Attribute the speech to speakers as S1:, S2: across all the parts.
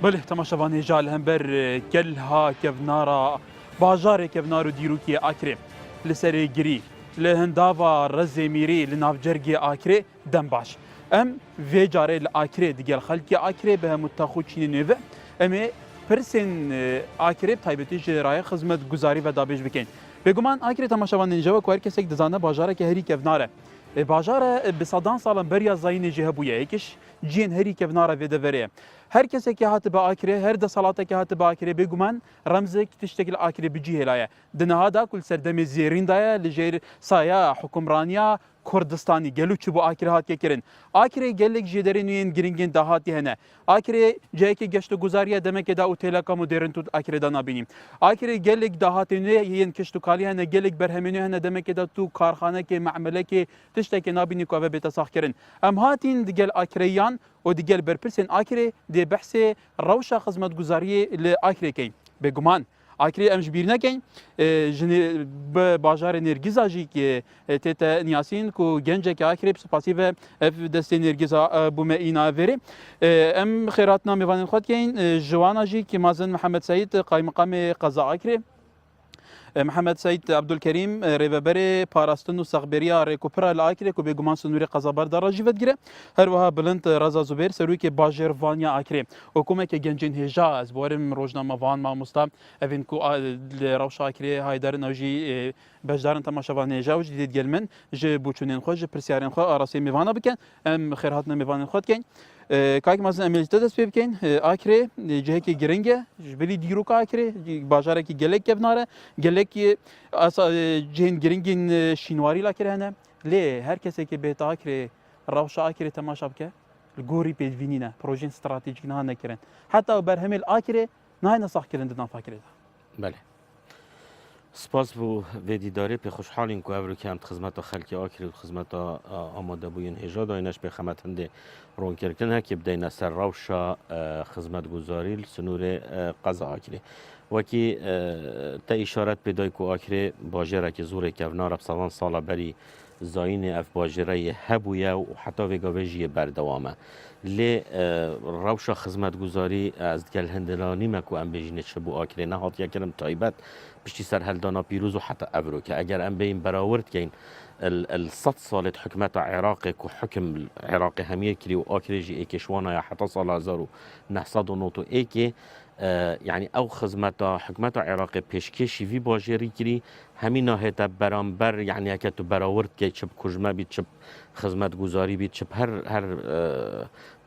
S1: بله تماشاوان جال هم بر کل ها کفنارا بازار کفنارو دیروکی آکره لسری گری لهنداوا رزمیری لنافجرگی آکره دم باش ام وی جاره لآکره دیگر خلکی آکره به متخو چین نوه امی پرسین آکره تایبتی جرای خدمت گزاری و دابش بکن بگمان آکره تماشاوان نجوا کوهر کسک دزانه بازار که هری کفناره بازار به صدان سال بریا زاین جه بویه یکش جین هری کفناره ویده وریه هر کسی که هات با آکره هر دسالات که هات با آکره بگمان رمزک تشتکل آکره بجی هلایه دنها دا کل سردم زیرین دایه لجیر سایا حکمرانیا کردستانی گلو چبو آکره هات که کرن آکره گلک جدرین وین گرینگین دهاتی هنه آکره جایی که گشت گزاریه دمه که دا اوتیلا کامو دیرن تو آکره دا نبینیم آکره گلک دهاتی نه یین کشتو کالی هنه گلک برهمینی هنه دمه که دا تو کارخانه که معامله که تشتکی نبینی که به تساخ کرن ام هاتین دیگل آکریان و دیگل برپرسین آکره دی بحث روشا خدمت گزاری لآکره کی بگمان آکره امش بیر نکن جن بازار نرگیزا جی که تیتا نیاسین کو گنجه که آکره پسپاسی و دست نرگیزا بوم اینا وری ام خیراتنا میوانین خود کن جوانا جی که مازن محمد سعید قایم مقام قضا آکره محمد سعید عبدالکریم ریوبر پاراستن و سغبریا ریکوپرا لاکره کو بگمان سنوری قضا بردار جیوت گیره هر وها بلند رضا زبیر سروی که باجر وانیا آکره حکومت که گنجین هجا از بورم روزنامه وان ما مستا اوین کو روش آکره هایدار نوجی بجدارن تماشاوان هجا و جدید گلمن ج بوچونین خو ج پرسیارین خو آراسی میوانه بکن ام خیراتنا میوانین خود کن کاک مازن امیلته دست پی بکن آکره جهه که گرنگه جبلی دیرو که آکره بازاره که گلک کبناره گلک جهن گرنگین شینواری لاکره هنه لی هر کسی که بهت آکره روش آکره تماشا بکه گوری پیدوینینه پروژین استراتژیک نه نکرن حتی برهمل آکره نه نسخ کرن دنا فاکره
S2: بله سپاس بو ویدیداری به خوشحالین که ابرو که هم خدمت خلکی آکری و خدمت آماده بوین هجا داینش به خدمت هنده رون کردن که بدین سر روشا خدمت گزاری سنور قضا آکری وکی تا اشارت بدای که آکری باجره که زوره که ونار بسالان سالا بری زاین اف باجره هبویه و حتی وگاویجی بردوامه لی روشا خدمت گزاری از دل هندلانی مکو ام بجینه چبو آکری نه هات یکرم تایبت بشتی سر هلدانا پیروز و حتی ابرو که اگر ام بین براورد کین الصد سالت حکمت عراق که حکم عراق همیه کری و آکریجی ایکشوانا یا حتی سال 1909 ایکی يعني او خدمت حکمت عراق پیشکشی وی باجری کری همین نهایت برانبر یعنی اگه تو براورد که چپ کجمه بید چپ خدمت گزاری بید چپ هر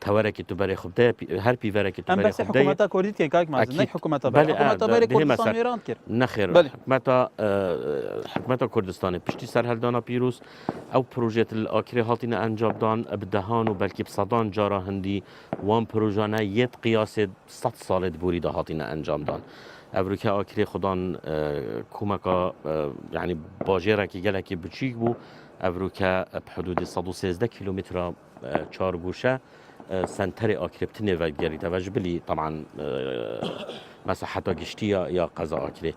S2: توره که تو برای خوب ده هر پیوره که تو برای خوب ده
S1: حکومت کردید که کاک مازن نه حکومت برای کردستان ایران کرد
S2: نخیر حکومت کردستان پشتی سر هلدانا پیروز او پروژه الاکری هاتین انجام دان بدهان و بلکه بصدان جارا هندی وان پروژانه یت قیاس 100 سال بوری ده هاتین انجام دان ابروکه آکری خودان کومکا یعنی باجره که گله که بچیک بو ابروکه بحدود 113 کیلومتر 4 گوشه سنتر آکریبتنه و گری توجه بلی طبعا مساحت گشتی یا قضا آکری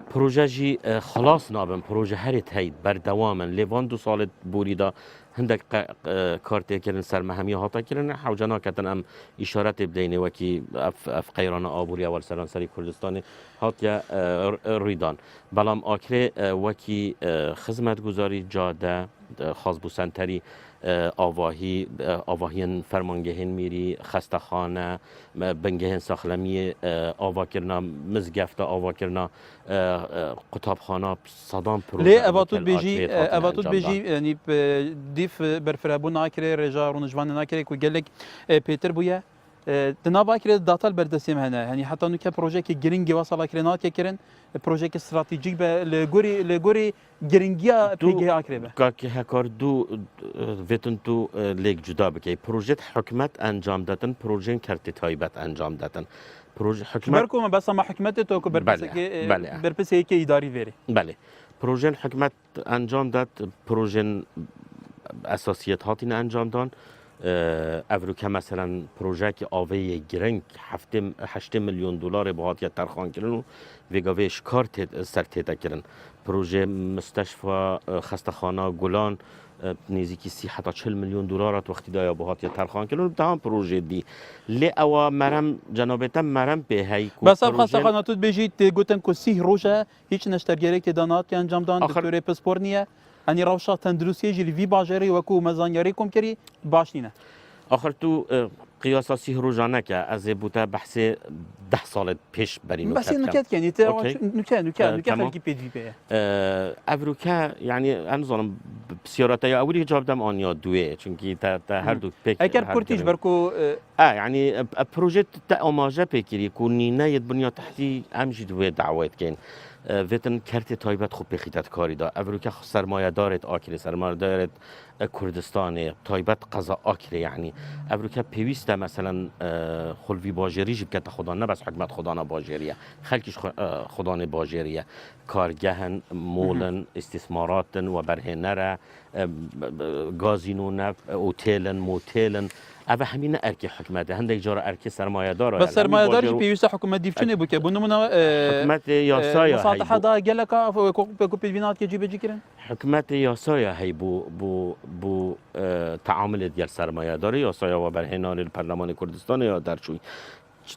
S2: پروژه جی خلاص نابن پروژه هر تایید بردوامن لیوان 2 سال بوریدا هندک کارتی کردن سرمهمی هاتا کردن حوجنا کردن ام اشارت بدینه وکی اف قیران آبوری اول سرانسری کردستان هات یا ریدان بلام آکره وکی خدمت گزاری جاده خاص بو سنتری آواهین فرمانگهین میری خستخانه بنگهین ساخلمی آوا کرنا مزگفتا آوا کرنا قطابخانه صدام پروژه
S1: لی اواتود بیجی یعنی دیف برفرابون ناکره رجا رونجوان ناکره که گلک پیتر بویه تناب آکره داتال بردسیم هنه یعنی حتی نو که پروژه که گرینگی وصل کرنات که کرن پروژه که استراتژیک به لگوری گرینگیا پیگه آکره به
S2: که هکار دو ویتون تو لیگ جدا بکی پروژه حکمت انجام دادن پروژه کرتی تایبت انجام دادن پروژه حکمت
S1: برکو بس ما حکمت تو که برپسه که اداری وری
S2: بله پروژه حکمت انجام داد پروژه اساسیت هاتین انجام داد افریقا مثلا پروژه که آوه گرنگ 8 میلیون دلار باهات یا ترخان کردن و ویگاویش کار سر تیتا کردن پروژه مستشفى خستخانه گلان نزیکی 30 حتی 40 میلیون دلار وقتی دایا بهات یا ترخان کلو تمام پروژه دی لی او مرم جنابتا مرم به هی
S1: بس خاصه خاناتود بجید گوتن که 30 روزه هیچ نشترگیرک دانات که انجام دان دکتور پاسپور نیه انی روشا تندرستی جلی وی باجری وکو مزانیاری کم کری باش نینه
S2: آخر تو قیاسا 30 روزانه که از بوده بحث 10 سال پیش برینو
S1: بس نکات کنی تا نکات خلقی پیدی به
S2: افریقا یعنی انا ظنم بسيارات يا اولي جواب دم ان يا دوي چونكي تا هر دو بيك
S1: اكر كورتيج بركو
S2: يعني بروجيت تا اماجه بيكري كونينا يد بنيا تحتي امجد و دعوات كاين وتن كرت تايبت خوب بخيتت كاري دا افريقيا سرمایه دارت آکری سرمایه دارت کردستان تايبت قضا آکری يعني افريقيا بيويست مثلا خلوی باجری جب كت خدا نه بس حکمت خدا نه باجریه خلکش خدا نه باجریه کارگهن مولن استثمارات و برهنره گازینون اوتیلن موتیلن اوه همین ارکی حکمته هندک جار ارکی سرمایه داره
S1: بس سرمایه داری پیوسته حکومت دیفچنه بو که بونمونه
S2: حکومت یاسایا
S1: مصالحه دا گلکا کو پیوینات که جیب جیکرن
S2: حکومت یاسایا هی بو تعامل دیگر سرمایه داره یاسایا و برهنان الپارلمان کردستان یا درچوی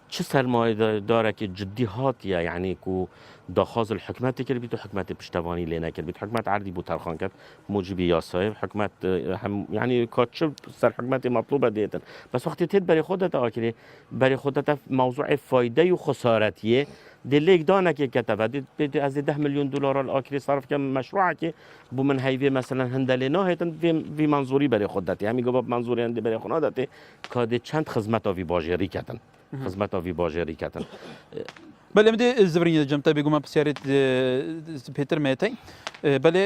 S2: چه سرمایه داره که جدی هاتیه یعنی کو داخاز الحكومات كل بيتو حكومات بشتواني لنا كل بيتو حكومات عردي بو ترخان كت موجبي ياساي حكومات يعني كاتشب سر حكومات مطلوبه ديتن بس وقت تيت بري خودتا اكلي بري خودتا موضوع فايده وخسارتيه دليك دانا كي كتب دي از 10 مليون دلار الاكلي صرف كم مشروع كي بو من هيفي مثلا هندلنا هيتن في منظوري بري خودتي همي جواب منظوري عندي بري خونادتي كاد چند خدمت اوي باجري كتن خدمت اوي باجري كتن
S1: بله مدي الزبرية جمتا بيقوم بسيارة بيتر ميتي بله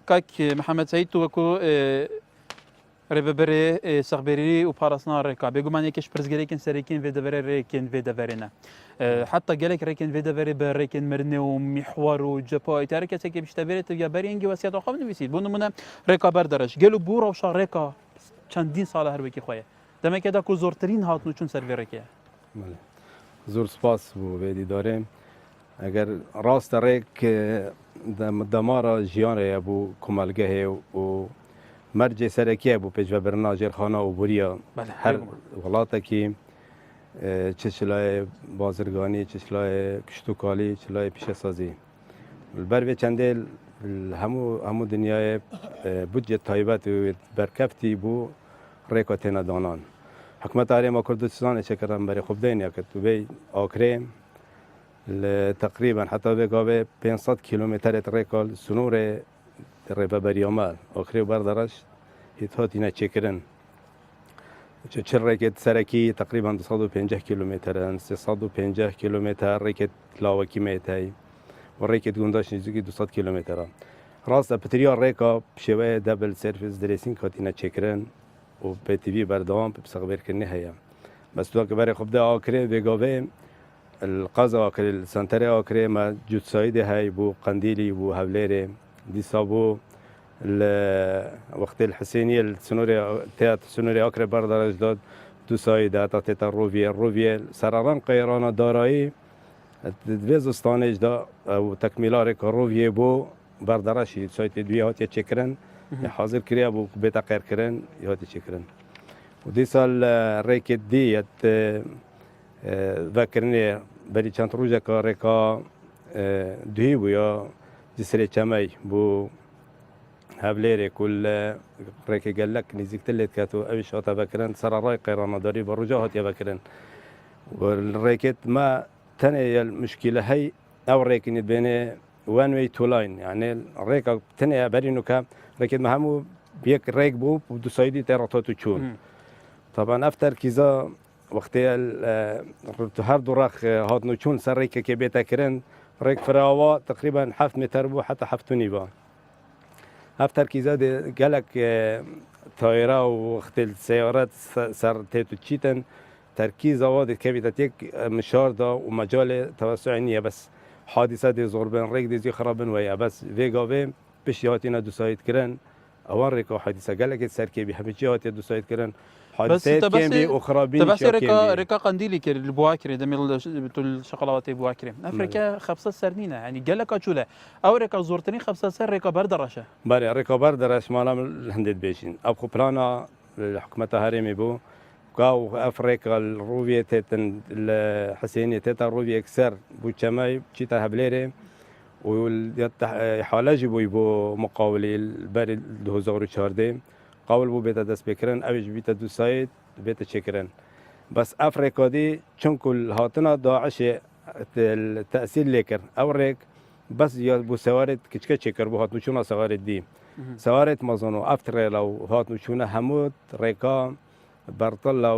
S1: كاك محمد سعيد توكو رببري سخبري وبارسنا ريكا بيقوم أن يكش برزجري كن سريكين في دبر ريكين في دبرنا حتى جالك ريكين في دبر بريكين مرني ومحور وجبا يتارك سكيب اشتبرت يا برينجي وسيات أخوان بيسيد بونو منا ريكا بردرش قالوا بورا وشا ريكا چندين سال هرويكي خويا دمك كده كو زورترين هاتنو چون سرفيركيه
S3: زور سپاس بو ویدی داریم اگر راست ریک دمارا جیان ری بو کمالگه و مرج سرکیه بو پیش و برناجر خانه و بوریا هر ولاتا کی چشلای بازرگانی چشلای کشتوکالی چشلای پیش سازی البر و چندل همو دنیای بودجه تایبت و برکفتی بو ریکاتینا دانان حکومت آریم کردستان شکرم برای خوب دنیا که تو بی آکریم تقریبا حتی بگاوه 500 کیلومتر ریکال سنور ریبه بریامال آکری بردارش هیتاتی نچکرن چه ریکت سرکی تقریبا 250 کیلومتر 350 کیلومتر ریکت لاوکی میتای و ریکت گنداش نزدیک 200 کیلومتر راست پتریا ریکا شوه دبل سرویس دریسینگ کاتی نچکرن و به تیوی بردوام بسخبر کنی هیا بس تو که برای خوب ده آکره بگاوه القضا آکره السنتر آکره ما جود سایده های بو قندیلی بو هولیر دیسا بو وقت الحسینی السنور تیات سنور آکره بردارش داد دو سایده تا تیتا روویه سراران قیران دارایی دویزستانش دا و تکمیلار که روویه بو بردارشی سایت دوی هاتی چکرن حاضر کریا بو بیتا قیر کرن یادی چکرن و دی سال ریکت دی وکرنی بری چند روزه که ریکا دوی بو یا جسری چمی بو هبلیری کل ریکی گلک نزیک تلیت کتو اوش هاتا وکرن سر رای قیران داری و رجا هاتی وکرن و ریکت ما تنه المشکله هی او ریکنی بینه وان وی تو لاین یعنی ریکا تنه برینو که لكن ما همو بيك ريك بو بدو سايدي تيراتاتو تشون طبعا افتر كيزا وقت هر دو راخ هاد نوچون سر ريك كي بيتا كرن ريك فراوا تقريبا 7 متر بو حتى 7 با افتر كيزا دي قالك طائره وقت السيارات سر تيتو تشيتن تركيز واد كبيتاتيك مشار دا ومجال توسع نيه بس حادثه دي زوربن ريك دي خرابن ويا بس فيغاوي بشياتينا دو سايد كرن اوان ريكا حادثه قال لك سركي بحب جهات يد سايد كرن
S1: بس
S3: حادثات
S1: تبسي-
S3: كان بي اخرى بين
S1: تبع
S3: شاكين
S1: ريكا قنديلي كر البواكري دمي الشقلاوات بواكري افريكا خبصه سرنينا يعني قال لك اشولا او ريكا زورتني خبصه سر ريكا بردرشه
S3: بري ريكا بردرش مالا الهندد بيشين ابخو بلانا الحكومه هرمي بو كاو افريقيا الروفيه تيتن الحسينيه تيتا روفيه اكسر بو تشماي تشيتا هبليري ويحالاجي بو يبو مقاولي الباري دو زورو شاردي قاول بو بيتا دس بكرن اوج بيتا دو سايد بيتا شكرن بس افريقيا دي چونكل هاتنا داعش التاثير ليكر اوريك بس بو سوارد كچكه شكر بو هاتنو شونا سوارد دي سوارد مازونو افتر لو هاتنو شونا هموت ريكا برطلة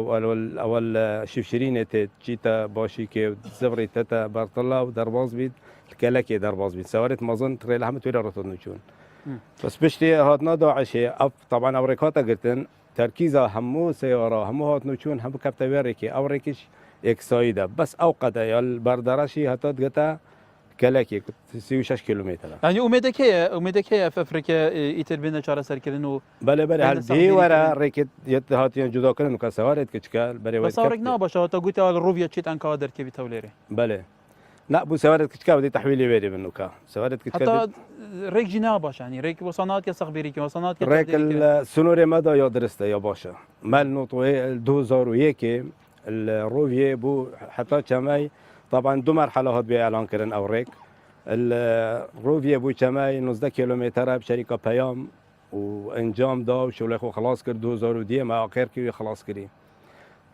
S3: اول شفشرينة تشيتا باشي كي زفري تتا برطلة ودرباز بيت الكلاكي درباز بيت سوارت مازن تري لحم تويلا رطن نشون بس بشتي هاتنا داعش طبعا اوريكاتا قلتن تركيزها همو سيارة همو هاتنو شون همو كابتاويريكي اوريكيش اكسايدا بس اوقات يا البردراشي هاتات قتا كلاكي 36 كيلومتر
S1: يعني اميدك هي في افريقيا يتر بينا شارع سركلن
S3: بله بله هل دي ورا ريكت هاتيان جدا كرن كسوارت كشكال بله
S1: بس اوريك نابا تا قلت الروفيا تشيت ان كادر كي بتوليري
S3: بله لا بو سوارت كشكال بدي تحويلي بيري منو كا سوارت كشكال
S1: حتى ريك جناباش يعني ريك وصنات يا صغبيريك وصنات
S3: ريك السنوري مدى يا درسته يا باشا مال نوطوي 2001 الروفيه بو حتى شماي طبعا دو مرحله هات باعلان كرن او ريك الروفيه بو شماي 19 كيلومتر بشركه بيام وانجام دا وشغله خو خلاص كر 2010 مع اخر كي خلاص كري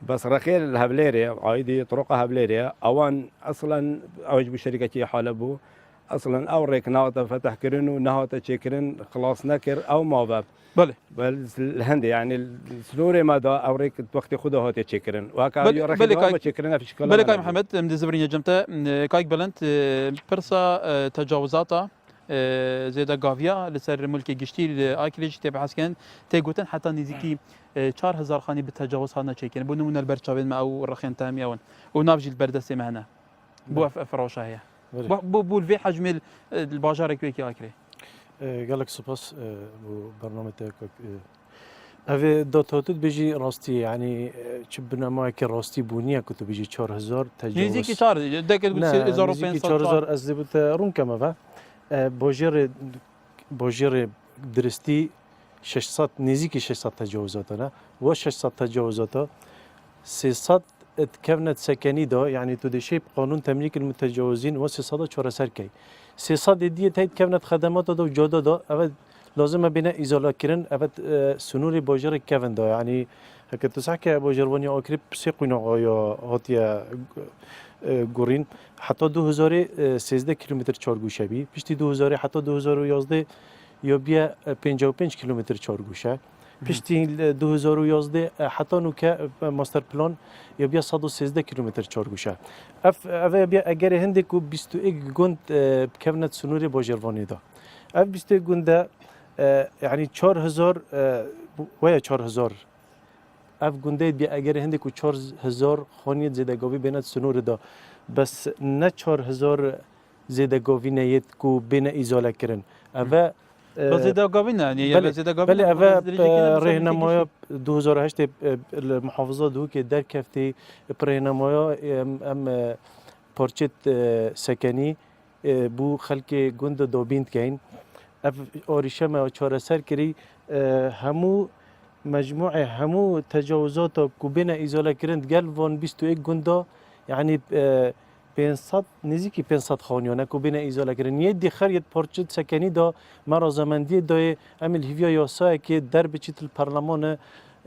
S3: بس رخيل الهبليري عايدي طرق هبليري اوان اصلا اوج بشركه حالبو اصلا او ريك ناوتا فتح كرن ناوتا تشكرن خلاص نكر او ما باب
S1: بله
S3: بل الهندي يعني السنوري ماذا اوريك وقت خذها هات تشكرن وهكا
S1: بل
S3: رخيل تشكرن في شكل
S1: بلكاي محمد من زبرين جمتا كايك بلنت برسا تجاوزاتا زيدا غافيا لسر ملكي گشتي اكليج تبع حسكن تيغوتن حتى نزيكي 4000 خاني بالتجاوز هانا تشيكن بو نمونه البرشاوين ما او رخين تاميون ونافجي البردسي معنا بو فروشه هي بو الفي حجم الباجار كويكي اكري
S4: قال لك سباس برنامج تاعك هذا دوتوت بيجي راستي يعني شبنا ما كان راستي بونيه كنت بيجي 4000 تجاوز
S1: نزيكي شار داك الزور
S4: نزيكي 4000 ازبت رون كما فا بوجير درستي 600 نزيكي 600 تجاوزات انا و 600 تجاوزات 600 تكونت سكني دا يعني تدشي بقانون تمليك المتجاوزين و 600 چور سركي 600 دي تايت كونت خدمات دا جودا دا اول لازم بنا ازاله كرن اول سنوري بوجر كفن دا يعني هكا تسعك بوجرواني اكريب سيقونا يا هاتيا گورین حتی 2013 کیلومتر چارگوشه بی پیشتی 2000 حتی 2011 یا بیا 55 کیلومتر چارگوشه پیشتی 2011 حتی نوکه ماستر پلان یا بیا 113 کیلومتر چارگوشه اف بیا اگر هندی کو 21 گوند بکونت سنوری باجروانی دا اف 21 گونده يعني 4000 ويا 4000 اف گونده بیا اگر هندی کو 4000 خانیت زدگاوی بینات سنور دا بس نه 4000 زدگاوی نیت کو بین ازاله کرن اوه
S1: بس زدگاوی نه
S4: يعني زدگاوی بله اوه راهنمایی 2008 المحافظه دو که در کفتی راهنمایی ام پارچت سکنی بو خلق گوند دوبیند کین اف اوریشه ما چهار سر کری همو مجموعه همو تجاوزات کو بین ازاله کرند گل وان 21 گوندا يعني 500 نزيكي 500 خانيانه کو بين ازاله کرن يه دي خريت پارچه سكني دا مرا زمندي دا عمل هيفيا ياسا كي در بچيت البرلمان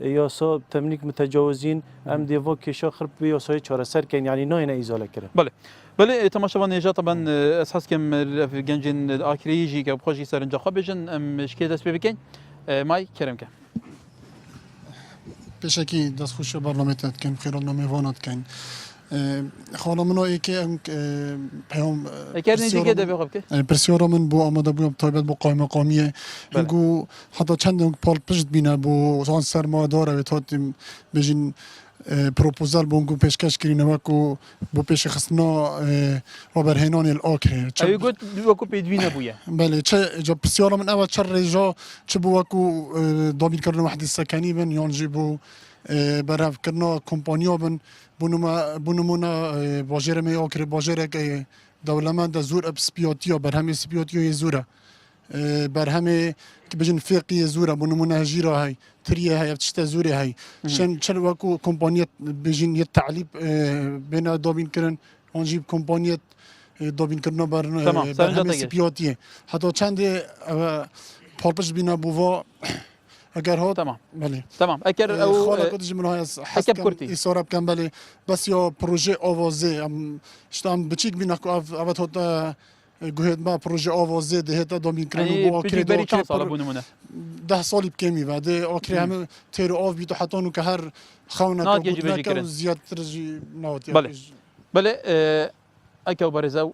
S4: ياسا تمليك متجاوزين ام ديفو كيشا خرب ياسا 4 سر كان يعني ناين ازاله کرن
S1: بله تماشاوان نجا طبعا اساس كم في جنجن اكريجي كبخوشي سرنجا خبجن ام شكي دست بكين ماي كرمك
S5: بشكي دست خوش برنامجات كان خيرنا ميفانات كان خالا منو ایکی پیام
S1: اکر نزدیک ده بخواب که
S5: پرسیارا من بو آماده بودم تایبت بو قائمه قامیه اینگو حتی چند پال پشت بینه بو آن سرمایه داره و تاتیم بجین پروپوزال بونگو پیشکش کرینه وکو بو پیش خستنا و برهنان الاکره
S1: اوی گوت وکو پیدوی نبویه
S5: بله چه جا بسیار من اول چه رجا چه بو وکو دابین کردن وحدی سکنی بن یان جی بو برهف کردن کمپانیا بن بونمونا باجر می آکره باجر که دولمند زور اب سپیاتیا برهمی سپیاتیا زوره برهمه که بجن فقی زوره بونمونا هجیره های تریه های ابتشتا زوره های شن چل وکو کمپانیت بجن یه تعلیب بین دابین کردن آنجیب کمپانیت دابین کردن برهمه سپیاتیه حتی چند پالپش بینا بووا اگر ها
S1: تمام
S5: بله
S1: تمام اگر او
S5: خاله کدش من های
S1: اکب کرتی
S5: ایسارب کن بله بس یا پروژه آوازه اشتام بچیک بینا که اوت هات گوهد ما پروژه آوازه ده هتا دامین کرنو با آکری
S1: بری چند سال بونمونه
S5: 10 سالی بکمی و ده آکری همه تیرو آف بیتو حتی نو که هر خونه تو بود نکه و زیادتر جی نواتی
S1: بله بله اکو برزاو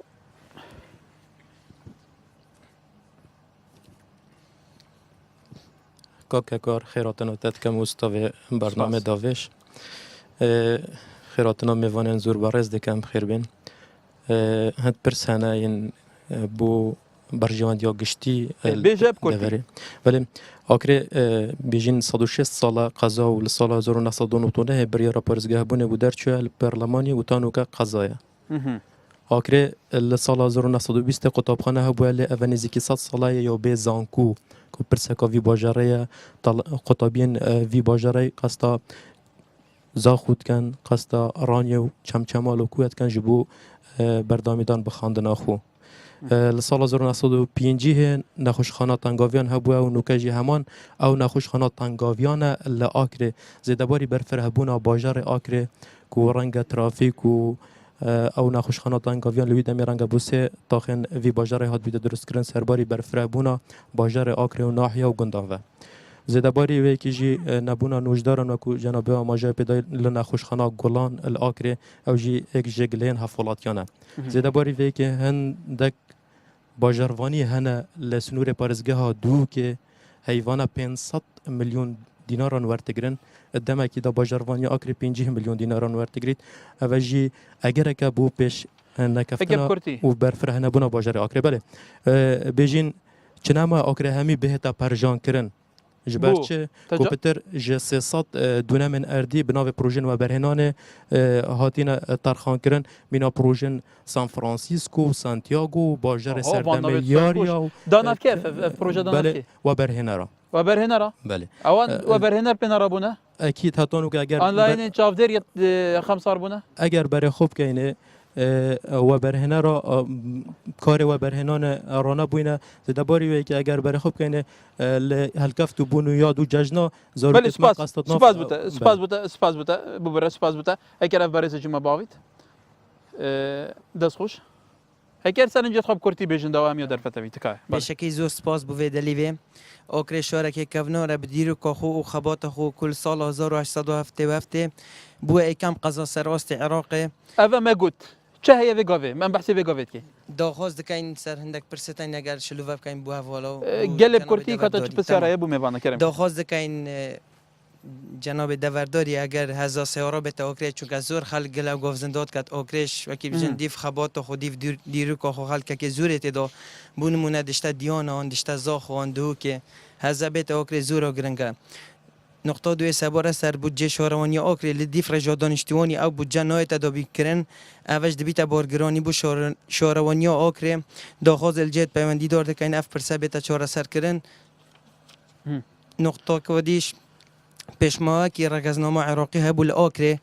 S6: کار خیراتنا تد کم استاد برنامه داوش خیراتنا میوانن زور بارز دکم خیر بین هد پرسانه این بو برجوان یا گشتی
S1: بیجاب کرتی
S6: ولی آخر بیجین 106 ساله قضا و سال 1999 بری راپرزگاه بونه بود در چه پارلمانی و تانو که قضایه آخر سال 1920 قطبخانه هبوله اونیزی که 100 ساله یا به زانکو کو پرسکا وی باجاره قطبین وی باجاره قستا زاخود کن قستا رانیو چمچمال و کویت کن جبو بردامیدان بخاندن آخو لسال 1905 نخوشخانه تنگاویان هبوه و نوکجی همان او نخوشخانه تنگاویان لآکره زیدباری برفر هبونا باجار آکره کو رنگ ترافیک و او نخوشخانه تنگاویان لوی دمی رنگ بوسه تاخن وی باجار هات بیده درست کرن سرباری برفر هبونا باجار آکره و ناحیه و گندانوه زیدباری وی که جی نبونا نوجدارن و کو جنابه آماجه پیدای لنخوشخانه گلان الآکره او جی ایک جگلین هفولاتیانه زیدباری وی که هندک باجروانی هنه لسنور پارزگاه ها دو که حیوان 500 میلیون دیناران ورتگرن دمکی دا باجروانی آکری 50 میلیون دیناران ورتگرید او جی اگر که بو پیش نکفتنا و برفر هنه بونا باجر آکری بله بیجین چنما آکری همی بهتا پرجان کرن جبرچه کوپتر ج 300 دونه من اردی بناو پروژن و برهنان هاتین ترخان کرن مینا پروژن سان فرانسیسکو سانتیاگو باجر سردمه یاریا
S1: دانات کیف پروژه دانات
S6: کیف و برهنارا
S1: و برهنارا
S6: بله
S1: اوان و برهنار بنارا بونه
S6: اكيد هاتونو که اگر
S1: آنلاین چافدر خمسار بونه
S6: اگر برای خوب کینه و برهنه را کار و برهنان رانا بوینه زدباری وی که اگر برای خوب کنه هلکفت بونو یاد و ججنا
S1: بله سپاس بوده ببره سپاس بوده اگر اف برای سجمه باوید دست خوش اگر سرنجت خوب کرتی بیشن دوام یا در فتوی تکای
S7: بشکی زور سپاس بوده دلیوه آکر شارک کفنا را بدیرو کاخو و خبات خو کل سال 1877 بو ایکم قضا سراست عراق
S1: اوه ما گوت چه هی وگاوه من بحثی وگاوید که
S7: داخواست دکین سر هندک پرستین اگر شلوه بکین بو هوالا
S1: گلب کرتی که تو پسرای بو میوانه کرم
S7: داخواست دکین جناب دورداری اگر هزا سیارا به آکر چون زور خلق گلو گوزنداد کت آکرش وکی بجن دیف خبات خو دیف دیرو که خو خلق که زورت دا بونمونه دشته دیان آن دشته زاخ آن دو که هزا به آکر زور گرنگه نقطه دوی سباره سر بودجه شهروانی آکر لدیف رجا دانشتوانی او بودجه نایت دابی کرن اوش دبیت بارگرانی بو شهروانی آکر داخواز الجهت پیوندی دارده که این اف پرسه بیت چاره سر کرن نقطه کودیش پیشماه که رگزنامه عراقی هبو الآکره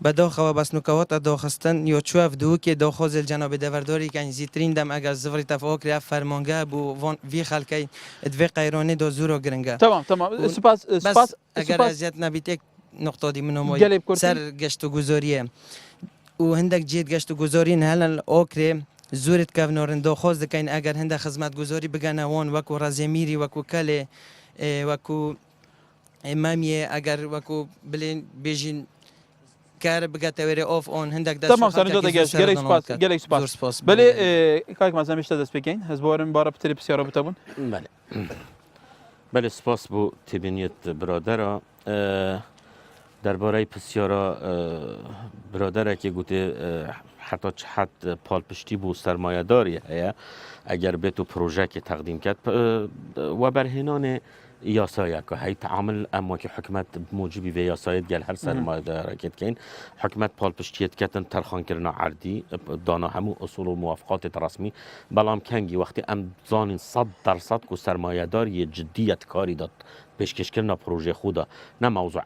S7: به داخل بس نکوات داخستن یا چوف دو که داخواز الجناب دورداری که زیترین دم اگر زوری تف آکره فرمانگه بو وی خلکی ادوی قیرانی دا زورا گرنگه
S1: تمام سپاس
S7: بس اگر ازیت نبیت یک نقطه دی منو سر گشت و گذاریه و هندک جید گشت و گذارین هلن آکره زورت که نارن داخواز دکین اگر هندک خدمت گذاری بگن وان وکو رزمیری وکو کله وکو امامیه اگر وکو بلین بیجین کار بگه وری آف آن هندک دست
S1: تمام سرنجا دگش گلیک سپاس بله کاک مثلا میشه دست بگین هزبارم بارا بتری بسیارا بتابون
S2: بله سپاس بو تبینیت برادرا درباره پسیارا برادره که گوته حتی چه حد پالپشتی بو سرمایه داری هیا اگر به تو پروژه که تقدیم کرد و برهنان یاسایا که هی تعامل اما که حکمت موجبی و یاسایت گل هر سرمایه داره که کن حکمت پالپشتیت کتن ترخان کرنا عردی دانا همو اصول و موافقات رسمی بلام کنگی وقتی ام زانین 100% کو سرمایه داری جدیت کاری داد پیشکش کردن پروژه خودا نه موضوع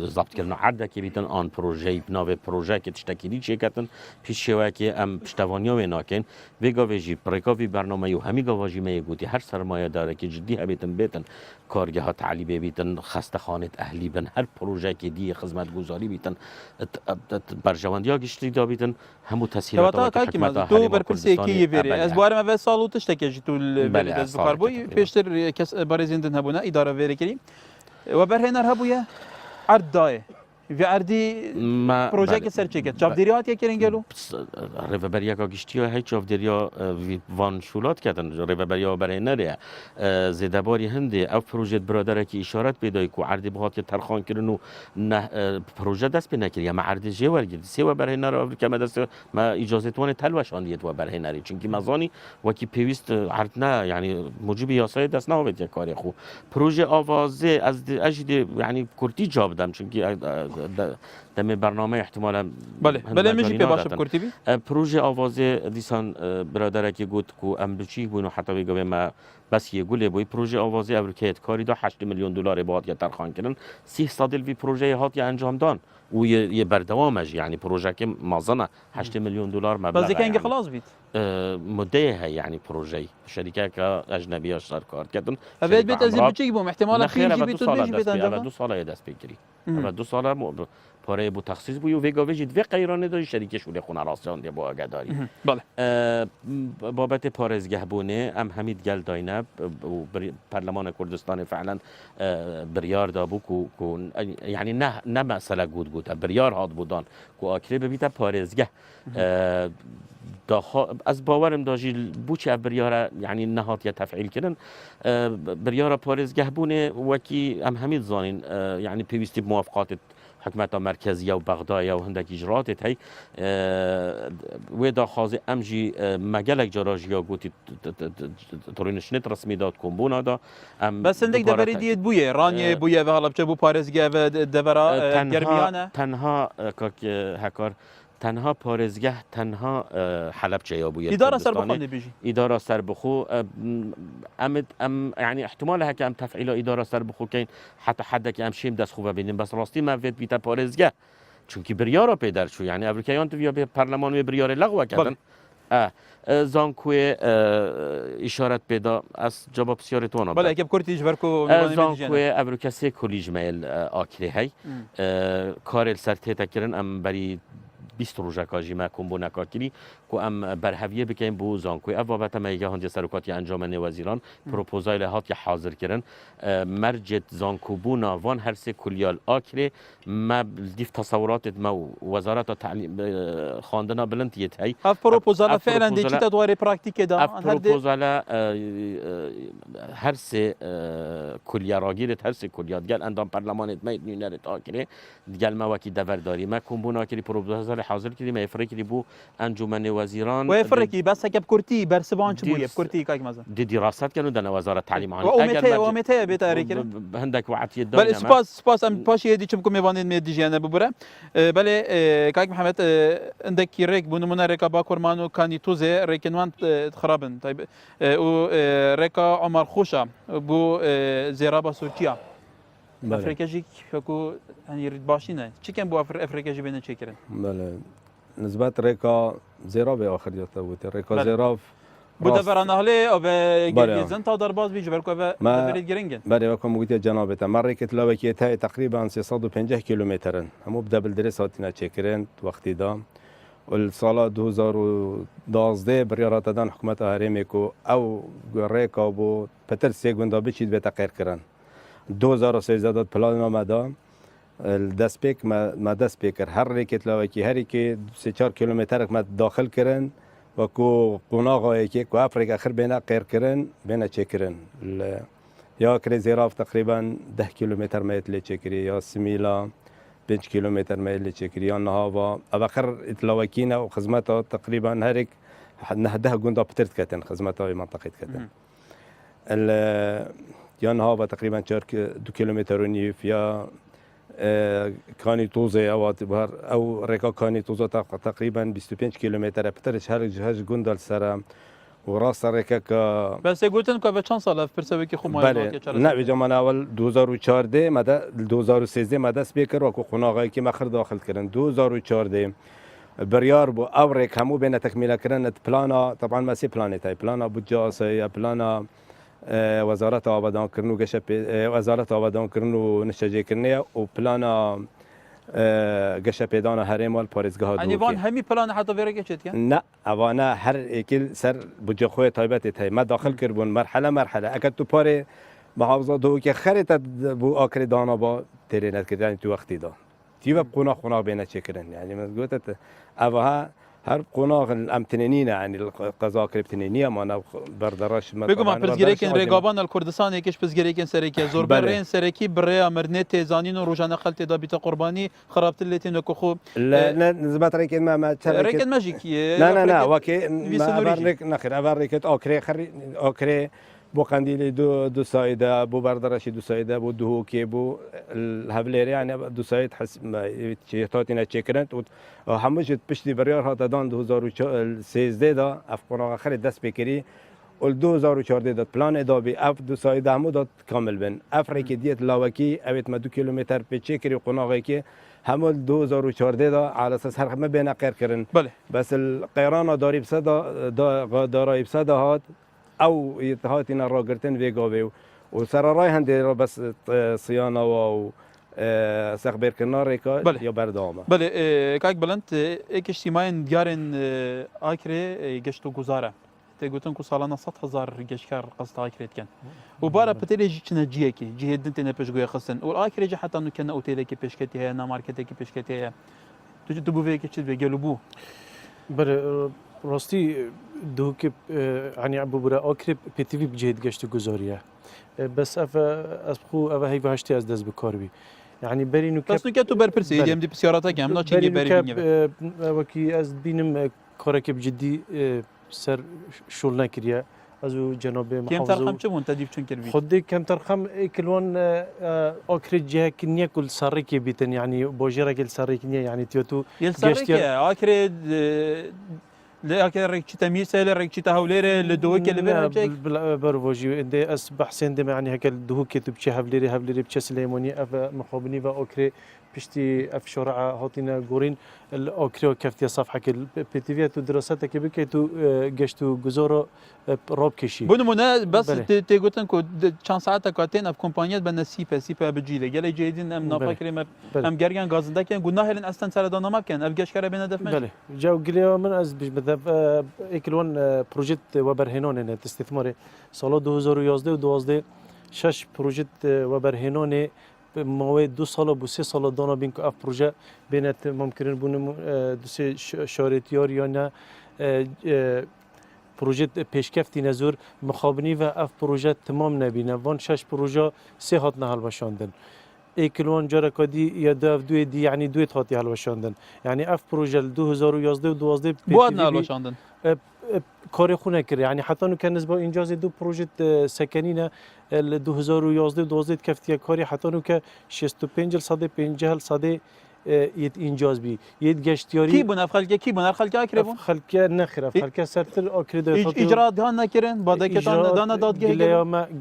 S2: ضبط کردن عرضه که بیتن آن پروژه ناو پروژه که تشتکیلی چه کردن پیش شوه که ام پشتوانیا و ناکن ویگا ویجی پرکاوی برنامه و همی گواجی میگوتی هر سرمایه داره که جدی بیتن کارگاه ها تعلیبی بیتن خسته خانه اهلی بن هر پروژه که دی خدمت گذاری بیتن برجواندیا گشتی دا بیتن همو تسهیلات
S1: و حکمت تو برپرسی کی وری از بارم اول سالو تشتکی تو از بخاربوی پیشتر کس برای زندن هبونه اداره وری کردیم و برهنر هبویه عرض دای و عردی پروژه که سر چیکت چاپ دیریات یک کرنگلو
S2: ریوبریا کا گشتیا هیچ چاپ دریا وان شولات کردن ریوبریا برهنره زیدباری هنده او پروژه برادر که اشارت پیدا کو عردی بهات که ترخان کردن نه پروژه دست به نکرد یا عردی جوار گرد سی و برهنره که دست ما اجازه توان تلوش آن دیت و برهنره چونکی مزانی و کی پیوست عرض نه یعنی موجب یاسای دست نه بود کاری خو پروژه آوازه از اجد یعنی کورتی جاب دم چونکی دم برنامه احتمالا
S1: بله میشه که باشه کرتی بی
S2: پروژه آوازه دیسان برادر که گفت کو امروچی بونو حتی بگم ما بس یه گله بوی پروژه آوازه امریکایت کاری دا 8 میلیون دلار باید یا ترخان کردن 300 الف پروژه هات یا انجام دان و یه بردوامش یعنی پروژه که مازنه 8 میلیون دلار مبلغ
S1: بس اینکه خلاص بید
S2: مدته یعنی پروژه شرکت که اجنبی اشتر کار کردن
S1: اوید بیت از بچگی بوم احتمالا خیلی بیت و بیت انجام
S2: 2 سال دست بگیری و 2 سال پاره بو تخصیص بو ویگا ویجید و غیرانه دای شریک شوله خونه راستان دی با اگداری
S1: بله
S2: بابت پارزگه بونه ام حمید گل داینب پارلمان کردستان فعلا بریار دا بو کو یعنی نه مسئله گود بریار هاد بودان کو آکری ببیت پارزگه از باورم داجی بوچه بریاره یعنی نهات یا تفعیل کردن بریاره پارزگه بونه وکی ام حمید زانین یعنی پیوستی موافقات حکومت مرکزی و بغداد و هندک اجرات هی و دا خواز امجی مجلک جراجیا گوتی ترینش نت رسمی داد کمبونا دا
S1: بس هندک دبری دیت بویه رانی بویه و حالا بچه بو پارزگه و دبرا گرمیانه
S2: تنها که هکار تنها پارزگه تنها حلبچه یا بویه
S1: اداره سر بخو نبیجی
S2: اداره سر بخو ام يعني احتمال هكا ام تفعيل اداره سر بخو كاين حتى حد که ام شیم دست خوبه بینیم بس راستی ما وید بیت پارزگه چونکی بریارا پیدر شو یعنی امریکایان تو به پارلمان و بریار لغو کردن زانکوی اشارت پیدا از جواب بسیار تونا
S1: بله که بکرتیج برکو
S2: زانکوی ابروکسی کلیج میل آکری هی کارل سرته تکرن ام بری 20 روزه کاجی ما کمبو نکاکلی کو ام برهویه بکیم بو زانکوی او بابت میگه هندی سرکاتی انجام وزیران پروپوزایل هات که حاضر کردن مرجت زانکوبونا وان هر سه کلیال آکری ما دیف تصورات ما وزارت تعلیم خواندنا بلندیت هی
S1: اف پروپوزال فعلا دی چیتا دواره پراکتیک دا
S2: اف پروپوزال هر سه کلیه راگیرت هر سه کلیات گل اندام پارلمانت ما نونرت آکری گل ما وکی دورداری ما کمبونا کلی پروپوزال حاضر کردی ما افریقی بو انجمن وزیران
S1: و افریقی بس که بکرتی برسبان چه بوی بکرتی که مثلا
S2: دی دراسات کنو دنا وزارت تعلیم
S1: عالی و متى بیتاری کرد
S2: هندک وعطی دنیا
S1: بله سپاس ام پاشی دی چم کو میوانید می دیجانه ببره بله کاک محمد عندك ريك بنمونا ريكا باكورمانو كاني توزي ريكنوان تخربن طيب و ريكا عمر خوشا بو زرابا سورتيا افريقيا جيك فكو يعني يريد باشينا چكن بو افريقيا جي بين چكرن
S3: بله نسبت ريكا زرابا اخر جاتا بوت ريكا زراب
S1: بوده برانهله او گلزن تا درباز بیج برکو و برید گرینگن
S3: بله وکم گویی جنابت مرکت لوکی تا تقریبا 350 کیلومترن همو بده بلدرس هاتینا چکرن وقتی دا والسال 2012 بریارات دادن حکومت هرمی کو او ریکا بو پتر سی گوندا بچید به تغییر کردن 2013 داد پلان آمده دست پیک ما دست پیکر هر ریکت لوکی هری که 3-4 کیلومتر ما داخل کردن و کو قناغایی که کو افریقا آخر بین غیر کردن بین چکرن یا کری زیراف تقریبا 10 کیلومتر میتله چکری یا سمیلا 5 کیلومتر میل چکریان ها و آخر اطلاعکینا و خدمات تقریبا هرک نهده گوندا پترت کتن خدمات های منطقه کتن یان ها و تقریبا 2 کیلومتر و نیف یا کانی توزه او رکا کانی توزه تقریبا 25 کیلومتر پترش هر گوندا سر و راست رکا که
S1: بس گوتن که به چند سال پرسه که خو
S3: بله نه بجا من اول 2014 مده 2013 مدست بکر و کو قناغی که مخر داخل کردن 2014 بریار بو اورک همو بین تکمیل کردن پلانا طبعا ما سی پلانتای پلانا بجاسه پلانا وزارت آبادان کردن گش وزارت آبادان کردن و نشجه کردن و پلانا گش پیدان هرمال پارزگاه
S1: یعنی وان همی پلان حتی ویرگه چت کن
S3: نه اوانا هر اکل سر بجا خوی تایبت تای ما داخل کردن مرحله اکد تو پاره محافظه دو که خریت بو آخر دانا با ترینت کردن تو وقتی دا تیوب قناق بینه چکرن یعنی من گفتت اوها هر قناق الامتنانين يعني القضاء كريبتنينيه ما بردراش
S1: بگو من پرزگریکن رگابان الکردستان یکیش پرزگریکن سرکی زور برین سرکی بریا مرنت زانین و روزانه خلت دا بیت قربانی خرابت لتین کو خو
S3: لا نزبط ريكن ما
S1: ريكن ماجيكي
S3: لا وكي ما برنك نخير برنك اوكري بو قنديل دو سايده بو بردرشي دو سايده بو دهوكي بو الهبلير يعني دو سايد حس تاتينا تشيكرنت وحمجت بشتي بريار هذا دان 2013 دا افقنا اخر دست بكري ول 2014 دا بلان ادابي اف دو سايده همو دات كامل بن افريكي ديت لاوكي اويت ما 2 كيلومتر بتشيكري قناغيكي همو 2014 دا على اساس هر ما بين قير كرن بس القيران داري بسدا داري بسدا هات او يتهاتنا راگرتن ویگاوی و سرارای هندی را بس صیانه و سخبر کنار که یا بردامه
S1: بله کاک بلند ایک اجتماعی دیارن آکره گشت و گزاره تقولون كو سالانه 100,000 گشکار قصد آکرت کن و بارا پتیجی چنه جیه کی جیه دنت نپشگوی خستن و آکره جه حتی نکن اوتیله کی پشکتی های نامارکتی کی پشکتی های تو بوی کی چیز بگلو بو
S4: بله راستی دو که يعني ابو برا آکر پتیوی بجهد گشت گزاریه بس از خو اوه هی وحشتی از دست بکار بی يعني برینو که
S1: بس نکه تو برپرسی دیم دی بسیارات کم نه چیزی برینو
S4: وکی از بینم کار که بجدی سر شغل نکریه از جناب محافظ
S1: کم ترخم چه منتدیف چون کردی
S4: خودی کم ترخم کلوان آکر جه کنیه کل سری که بیتن يعني باجره کل سری کنیه يعني تو
S1: یل سری که آکر لا أكيد ريك تمييز لا ريك تهولير لدوك اللي بيرجعك
S4: برواجي إندي أصبح سندم يعني هكال دوك تبشي هفليري بتش سليماني أف مخابني وأوكري بشتي أف شرعة هاتينا جورين الأوكري وكفتي صفحة كل بتفيا تو دراسات كبيرة تو جشتو جزارة راب كشي
S1: بون منا بس تقولن كو كان ساعات كاتين أف كومبانيات سيبا بجيلة جالي جيدين أم نافكري أم جريان غازن ده كان قلنا هلن أصلا سردانا ما كان أف جشكرة بين دفن
S4: بله جاو قليا من أز بجمد اكلون بروجيت وبرهنان استثماري سال 2011 و 2012 6 بروجيت وبرهنان مواد 2 سال و 3 سال دانا بين اف بروجه بينت ممكن بون دو شارتيار یا نه بروجه پیشکفتی نزور مخابنی و اف بروجه تمام نبینه وان 6 بروجه 3 هات نهال باشاندن ایکلوان جارا کدی یا دو دی یعنی دو هاتی حل باشاندن یعنی اف پروژه 2011 و 12
S1: بود نهال باشاندن
S4: کار خونه کرد یعنی حتی نو کن نسبت انجاز دو پروژه سکنینه 2011 و 12 کفتی کاری حتی نو که 65 صد 50 صد یت انجاز بی یت گشتیاری
S1: کی بون افخالک کی بون افخالک اکربون
S4: خالک نخیر افخالک سرتر اکرد
S1: اجرا دهان نکردن بعد که دان دادگاه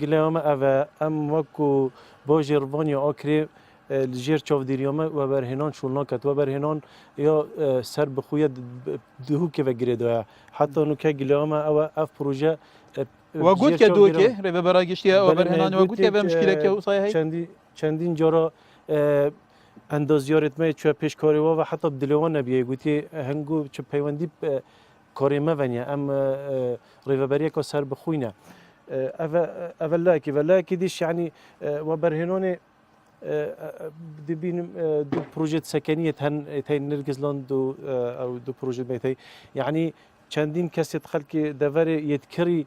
S4: گلیام او ام وکو با جربانی آکری الجير تشوف ديريوما وبرهنان شولناكت وبرهنان يا سر بخويا دهوك وجريدويا حتى نوكا جليوما او اف بروجه
S1: وجود كدوكي ربا براغشتيا وبرهنان وجود كبا مشكله كي وصاي
S4: چندین جارا اندازیارت می چه پیشکاری و حتی بدلوان نبیه گویی هنگو چه پیوندی کاری ما ونیا ام ریوبریه که سر بخوینه اولاکی دیش یعنی وبرهنان دبين دو بروجيت سكنية هن نرجزلاند دو أو دو بروجيت بيتي يعني چندين كسي خلق دفري يتكري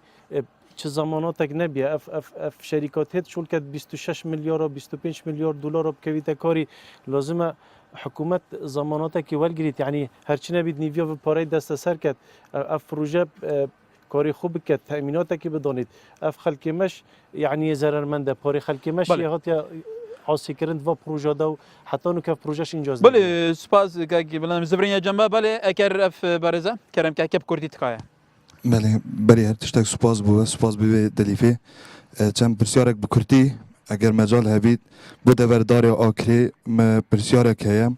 S4: چه زماناتك نبيه اف شركات هيت شول كد 26 مليار و 25 مليار دلار بكويتا كاري لازم حکومت زماناتی که ولگریت یعنی هرچی نبید نیویا و پاره دست سر کرد اف پروژه کاری خوب کرد تأمیناتی که بدانید اف خلک مش یعنی ضررمنده پاره خلک مش یهات یا عاصی کردن و پروژه دو حتی نو که پروژهش اینجاست
S1: بله سپاس که بلند زبرین جنبه بله اگر اف بارزه کرم که کب کردی تکایه
S8: بله بری هر تشتک سپاس بو سپاس بی دلیفه چند پرسیارک بکرتی اگر مجال هبید بو دبردار آکری پرسیارک هیم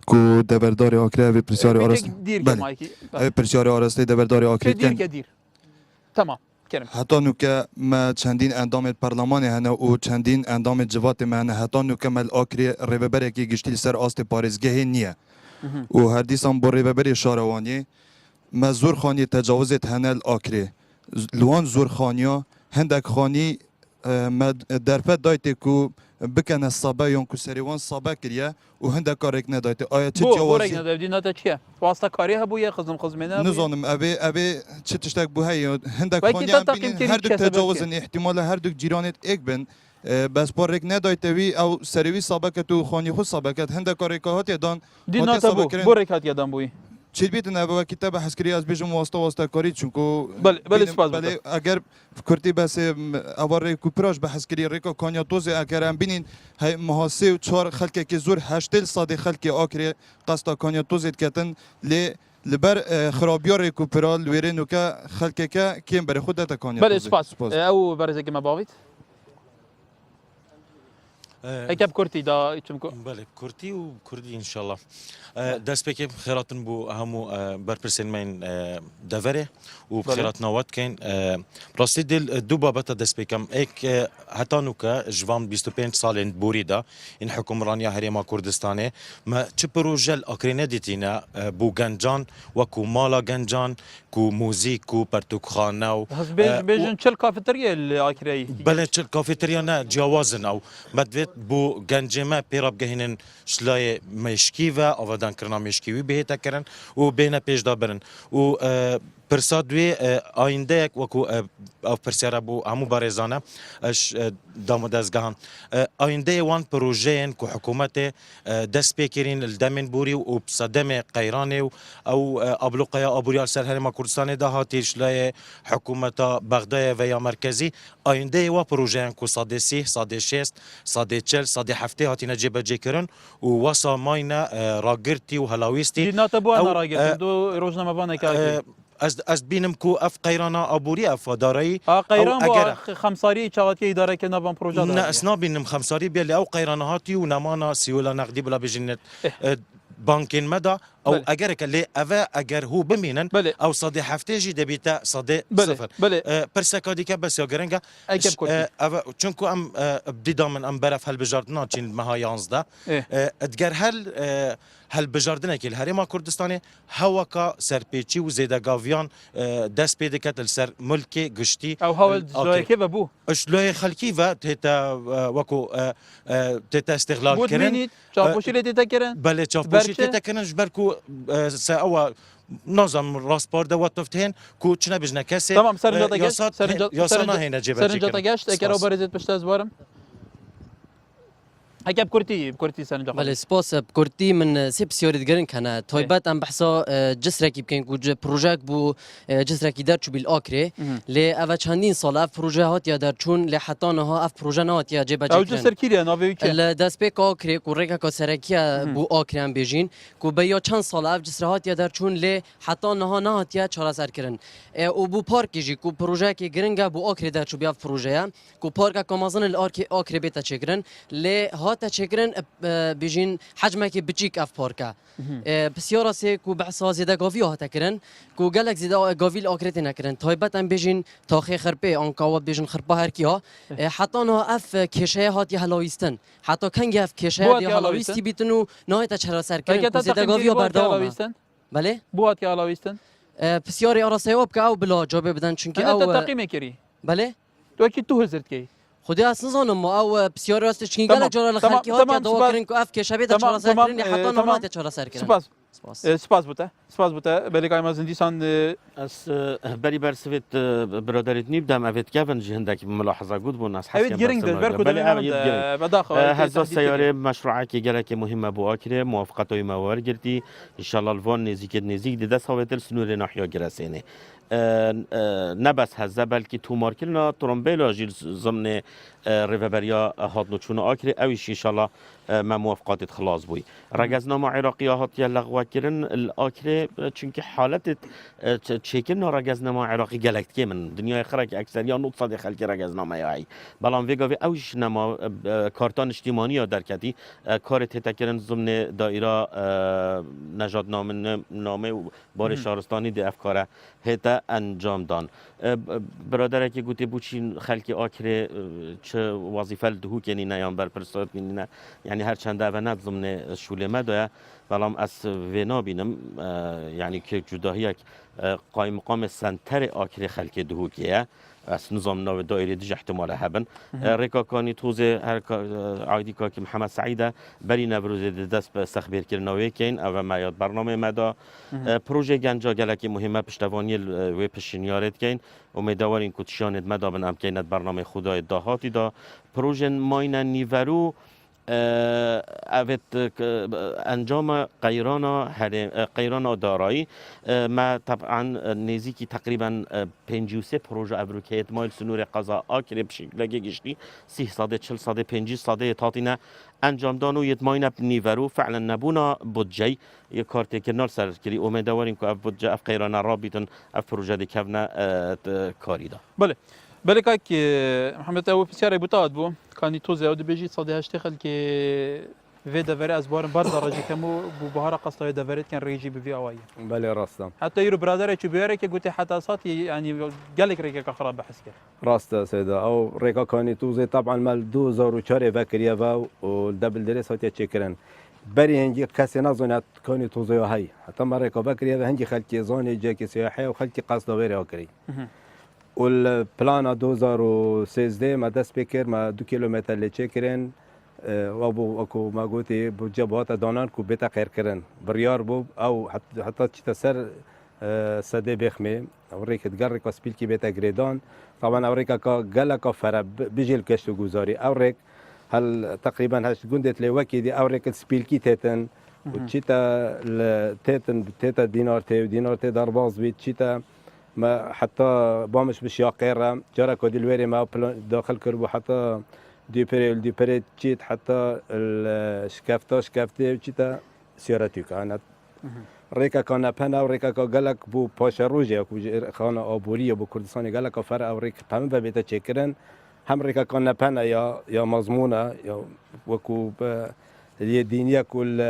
S8: کو دبردار آکری و پرسیار آراسته بله پرسیار آراسته دبردار آکری
S1: دیر تمام کرم
S8: حتی نو که ما چندین اندام پارلمان هنه و چندین اندام جوات من حتی نو که مل آکری ریببره کی گشتیل سر آست پاریزگه نیه و هر دیسان با ریببری شاروانی ما زور خانی تجاوزت هنل آکری لوان زور خانیا هندک خانی ما درفت دایته کو بکن الصبا یون کو سریوان صبا کریه و هندک کارک ندایته آیا چه جوازی
S1: بورک ندایته نتا چیه واسطه کاری هبویه خزمینه
S8: نزانم ابی چه تشتک بو هی هندک خانی هم بینین هر دو تجاوزن احتمال هر دو جیرانت ایک بن بس بارک ندایته وی او سریوی صبا تو خانی خود صبا کد هندک کارک هات دان
S1: دی نتا بورک هات یادم بوی
S8: چی بیت نه با کتاب حسکری از بیشم واسطه کاری چونکو
S1: بله سپاس
S8: بله اگر کرتی بس اوار کوپراش به حسکری ریکا کانیا توزه اگر هم بینین های محاسه و چهار خلک که زور 8 ساده خلک آکری قصد کانیا توزه کتن ل لبر خرابیار ریکوپرال ویره نوکا خلک که کیم بر خود تا کانیا
S1: بله سپاس او برزه که ما باوید اكب كرتي دا چمكو
S9: بله كرتي وكردي ان شاء الله دست بك خيراتن بو همو برپرسن من دفره وبخيرات نوات كاين راستي دل دو بابتا دست بكم اك هتانوكا جوان 25 سال بوريدا ان حكمرانيا هريما كردستاني ما چه پروژه اكرينه ديتينا بو گنجان وكو مالا گنجان كو موزيك كو پرتوخانه
S1: بيجن چل كافيتريا الاكري
S9: بله چل كافيتريا نا جوازن او مدوت بو گنجمه پیراب گهینن شلای مشکی و آوادان کرنا مشکیوی بهتا کرن و بین پیش دابرن و پرسادوی آینده یک وکو او پرسیاره بو همو بارزانه اش دام دزگان آینده وان پروژه کو حکومت دست بکرین الدمن بوری و بصدم قیرانی او ابلوقیا ابوریال سر هرما کردستان ده هاتی شلای حکومت بغداد و یا مرکزی آینده و پروژه کو صاد 30 صاد 6 صاد 40 صاد هفته هاتی نجیب جکرن و واسا ماینه راگرتی و هلاویستی
S1: ناتبو انا راگرتی دو روزنامه بانه که
S9: از بینم کو اف قیرانا ابوری اف دارایی
S1: قیران با خمساری چاواتی اداره که نوان پروژه داره
S9: نه اسنا بینم خمساری بیلی او قیرانا هاتی و نمانا سیولا نقدی بلا بجنت بانكين مدى او اگر كلي اوا اگر هو بمينن او صدي هفتهجي دبيتا صدي صفر برسكادي كبس يا جرنجا اوا چونكو ام بديدا من ام برف هل بجاردنا چين مها 11 ادگر هل بجاردنا كل هريما كردستاني هواكا سرپيچي و زيدا گاويان دست بيدكت السر ملكي گشتي
S1: او هول جوي كيف بو
S9: اشلوي خلكي و تيتا وكو تيتا استغلال كرن
S1: چاپوشي تيتا كرن
S9: بله چاپوشي تيتا كرن جبركو ساوا نظام راسپارده واتفتهن کو چنه بجنه کسی
S1: تمام سرنجاتا گشت
S9: یاسانا هینه جبه
S1: سرنجاتا گشت اگر او برزت پشت بارم هكا بكرتي سنجا
S10: بله سپاس بكرتي من سي بسيوري دگرن كان تويبات ام بحثا جسركي بكن كو بروجيك بو جسركي دار چو بالاكري ل اوا چندين سال اف بروجه هات يا در چون ل حتانها اف بروجه نات يا جيبا
S1: او جسر كيريا نوي كي
S10: الداس بيك اكري كو ريكا كو سركيا بو اكري ام بيجين كو بيا چند سال اف جسرات يا در چون ل حتانها نات يا چارا سر كرن او بو بارك جي كو بروجه كي گرنگا بو اكري در چو بيا بروجه كو بارك كومازن الاكري اكري بيتا چگرن ل هات چگرن بيجين حجمك بچيك اف باركا بسيارة سي كو بحثا زيدا غافي هات كرن كو گلك زيدا غافي الاكريت نكرن تايبت ام بيجين تاخي خربي انكاوا بيجين خربا هركيا حتى نو اف كيشه هات هلاويستن حتى كان اف كيشه هلاويستي بيتنو نهايت چرا سر كرن زيدا غافي بردام بله
S1: بوات هلاويستن
S10: بسيارة اراسيو بك او بلا جواب بدن چونكي
S1: او تقييم كري
S10: بله
S1: تو اكيد تو هزرت كي
S10: خودی اصلا زنم او بسیار راستش چنین گله جرال خلکی ها که دوا کردن که اف که شبیه چهار سر کردن حتی نماد چهار سر کردن. سپاس
S1: سپاس بوده بله که مازن دیسان
S2: از بری برسویت برادریت نیب دم اوید کفن جهندکی ملاحظه گود بون از
S1: اوید گرینگ ده برکو
S2: بله اوید گرینگ
S1: بداخل
S2: هزا سیاره مشروعه که گلک مهمه بو آکره موافقت های موار گرتی انشالله الوان نزیک دیده ساویتل سنور ناحیا گرسینه نبس هزا بلکه تو مارکلنا ترمبیلا جیل ضمن ریوبریا هات نوچون آکره اویش انشالله ما موافقات خلاص بوی رگزنامه عراقی هات یا لغو کردن الآکره چونکه حالت چیکن رگزنامه عراقی گلکت که من دنیای خرک اکثریت نقصد خلک رگزنامه یایی بلان ویگاوی اوش نما کارتان اجتماعی یا درکتی کارت تکرن ضمن دایره نجات نامه و بار شهرستانی دی افکاره هتا انجام دان برادر که گوته بوچین خلک آکره چه وظیفه دهو کنی نه یا بر پرستاد نه یعنی هر چند دعوت ضمن شوله مدایا بلام از وینا بینم یعنی که جداهی قایم مقام سنتر آکره خلک دهو کیه از نظام نو دایره دیج احتمال هبن ریکاکانی توزه هر عادی که محمد سعیده بری نوروز دست به سخبیر کردنوی کین او ما یاد برنامه مدا پروژه گنجا گلکی مهمه پشتوانی و پشنیارت کین امیدواریم که تشاند مدا بن امکانات برنامه خدای دهاتی دا پروژه ماین نیورو اوت انجام قیران دارایی ما طبعا نزیکی تقریبا 53 پروژه ابروکیت مایل سنور قضا آکر بشکل گشتی 340 50 تاتینا انجام دانو یت ماین نیورو فعلا نبونا بودجه یک کارت کنال سر کری امیدواریم که بودجه اف قیران رابطن اف پروژه دکونا کاری دا
S1: بله که محمد او بسیار بوتاد بو کانی توزه او دبیجی صادی هشتخل که في دفري أسبوع برضه رجع كمو ببهارة قصة دفريت كان ريجي بفي أوايا.
S3: بله راستم.
S1: حتى يرو برادر يشوفيره كقلت حتى صاتي يعني قالك ريكا كخراب بحس كده.
S3: راسته سيدا أو ريكا كاني توزي طبعا مال 2004 فكريا فا والدبل دريس هاتي تشكرن. بري هنجي كاسي نظنت كاني توزي هاي حتى ما ريكا فكريا هنجي خلتي زوني جاكي سياحية وخلتي قصة غير هكري. والبلان 2016 ما دست بكر ما 2 كيلومتر اللي تشكرن وابو اكو ما قلتي بجبهات دانان كو بيتا خير كرن بريار بو او حتى تسر سدي بخمي اوريك تقرك وسبيلكي بيتا جريدان طبعا اوريك قالك فرا بيجي الكشف جوزاري اوريك هل تقريبا هاش قندت لي وكي دي اوريك السبيلكي تيتن وتشيتا تيتا دينار تي درباز بيت تشيتا ما حتى بامش بشياقيرة جرى كودي الويري ما داخل كربو حتى دي بري تشيت حتى شكافتي تشيتا سيارتي كانت ريكا كان بنا وريكا قالك بو باشا روجي خانه ابوريه بو كردستان قالك فرق او ريكا هم بيتا تشكرن هم ريكا كان بنا يا مضمونه يا وكو الدينيه كل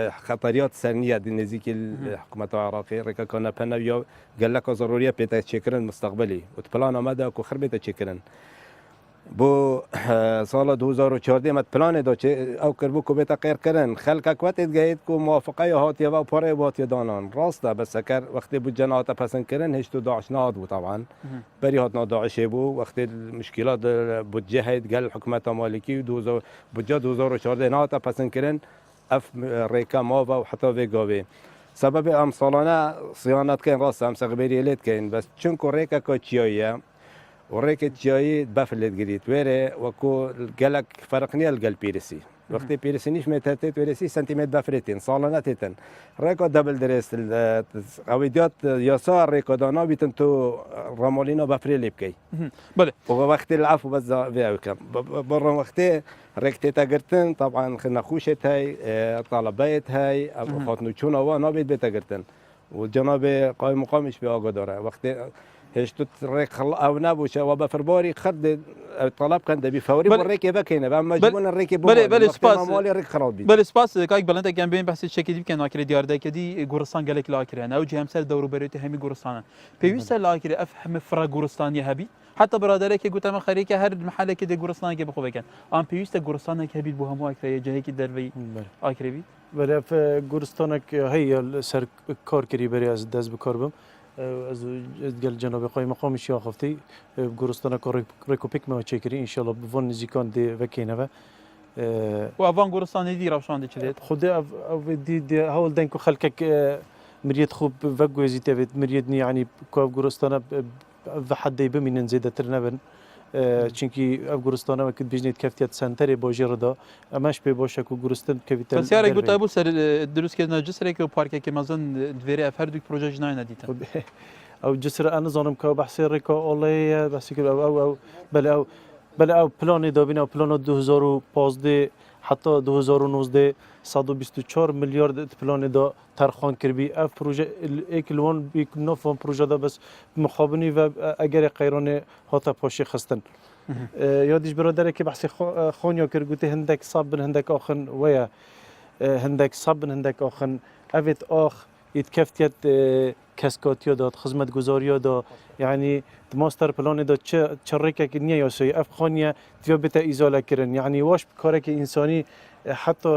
S3: خطريات سرنيه دي نزيك الحكومه العراقيه ريكا كان بنا يا قالك ضروريه بيتا تشكرن مستقبلي وتبلانا مدى كو خربيتا تشكرن بو سال 2014 مت پلان دا چه او کربو کو بتا غیر کرن خلق وقت گید کو موافقه هاتیه و پاره واتیه دانان راسته بس کر وقتی بو جنات پسند کرن هیچ تو داعش ناد بو طبعا بری هات داعش بو وقت المشكلات بودجه هید قال حکومت مالکی 2000 بودجه 2014 نات پسند کرن اف ریکا ما و حتی وگاوی سبب ام سالانه صيانت کن راسته ام سغبریلیت کن بس چون کو ریکا کو چیایه وريك جاي بافلت قريت ويري وكو قالك فرقني القلب بيرسي وقت بيرسي نيش متاتيت ويرسي سنتيمتر بافريتين صالوناتيتن ريكو دبل دريس قويدات يسار ريكو دانا بيتن تو رامولينا بافريلي بكي
S1: بله
S3: ووقت العفو بس فيها كم برا وقت ريكتي تاقرتن طبعا خلنا خوشت هاي طلبات هاي خاطنو تشونا وانا بيت تاقرتن والجناب قائم مقامش بياقو داره وقت هيش تريك او نابوش او بفربوري خد طلب كان دبي فوري بريك بكينا بما جبنا الريك
S1: بل سباس
S3: مالي ريك خرابي
S1: بل سباس كايك بلنت كان بين بحث الشكل دي كان اكل ديار ده كدي غورستان قالك لاكر انا وجه امثال دورو بريت همي غورستان بيوسا لاكر افهم فرا غورستان هبي حتى برادرك قلت ما خريك هر محل كده غورستان كي بخو كان ام بيوسا غورستان كي بو همو اكل جهك دروي اكربي
S4: بل في غورستان هي سر كار كري بري از دز بكربم از قال جناب قایم مقام شیا خفتی گورستان کار ریکوپیک ما چکری ان شاء الله بون نزیکان دی وکینه و
S1: و اوان گورستان دی روشان چلیت
S4: خود او دی هول دنکو خلکک مريت خوب فقوزي تبت مريدني يعني كوف قرستانا بحد بمن زيادة ترنبن چونکی افغانستان وقت بیشتر کفتیت سنتری باجی ردا امش به باشه که گرستن کفتیت
S1: بس یاری گوت ابو سر دروس که نجسر که پارک که مثلا دویره افراد پروژه جنای ندیدن
S4: او جسر انا زانم که بحثی ریکا الله بحثی که او بله او پلان دابین او پلان 2015 حتی 2019 124 میلیارد پلان دا ترخان کربی اف پروژه اکلوان بیک نفهم پروژه دا بس مخابنی و اگر قیران هاتا پاشی خستن یادیش برادره که بحثی خانیا کرگوتی هندک صابن هندک آخن ویا هندک صابن هندک آخن اوید آخ يتكفتيت كاسكوتيو دات خدمة جزاريو دا يعني ماستر بلان دا تشركة كنيا ياسوي أفخانيا تبي بتا إزالة كرن يعني واش بكارك إنساني حتى